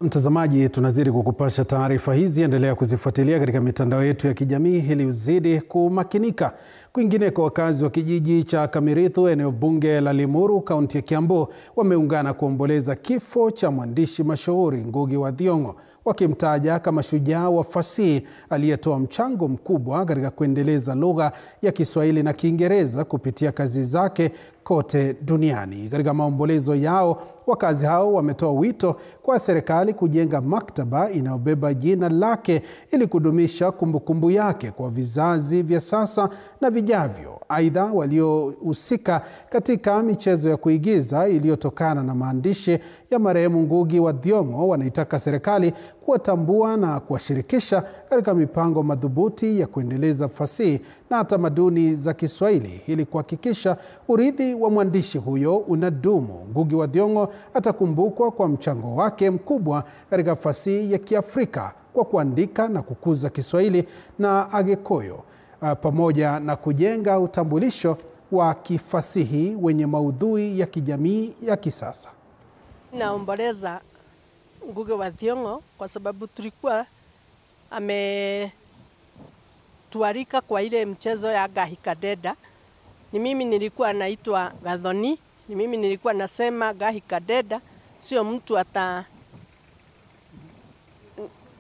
Mtazamaji, tunazidi kukupasha taarifa hizi. Endelea kuzifuatilia katika mitandao yetu ya kijamii ili uzidi kumakinika. Kwingineko, wakazi wa kijiji cha Kamirithu, eneo bunge la Limuru, kaunti ya Kiambu, wameungana kuomboleza kifo cha mwandishi mashuhuri Ngugi wa Thiong'o, wakimtaja kama shujaa wa fasihi aliyetoa mchango mkubwa katika kuendeleza lugha ya Kiswahili na Kiingereza kupitia kazi zake kote duniani. Katika maombolezo yao, wakazi hao wametoa wito kwa serikali kujenga maktaba inayobeba jina lake ili kudumisha kumbukumbu yake kwa vizazi vya sasa na vijavyo. Aidha, waliohusika katika michezo ya kuigiza iliyotokana na maandishi ya marehemu Ngugi wa Thiong'o wanaitaka serikali kuwatambua na kuwashirikisha katika mipango madhubuti ya kuendeleza fasihi na tamaduni za Kiswahili ili kuhakikisha urithi wa mwandishi huyo unadumu. Ngugi wa Thiong'o atakumbukwa kwa mchango wake mkubwa katika fasihi ya Kiafrika kwa kuandika na kukuza Kiswahili na Agikuyu, pamoja na kujenga utambulisho wa kifasihi wenye maudhui ya kijamii ya kisasa. Naomboleza Ngugi wa Thiong'o kwa sababu tulikuwa ametualika kwa ile mchezo ya Gahikadeda. Ni mimi nilikuwa naitwa Gathoni, ni mimi nilikuwa nasema Gahikadeda sio mtu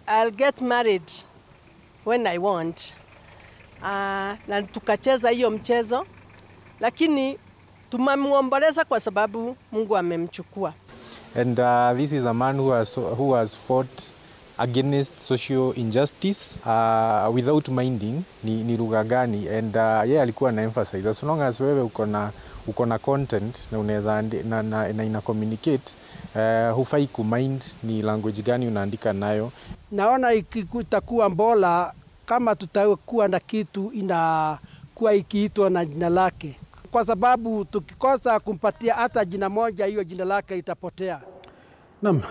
I'll get married when I want. Na tukacheza hiyo mchezo, lakini tumemuomboleza kwa sababu Mungu amemchukua. And this is a man who has fought against social injustice without minding ni lugha gani, and yeye alikuwa na emphasize as long as wewe uko na content na unaweza na ina communicate, hufai kumind ni language gani unaandika nayo. Naona itakuwa bora kama tutakuwa na kitu inakuwa ikiitwa na jina lake, kwa sababu tukikosa kumpatia hata jina moja, hiyo jina lake itapotea. Naam.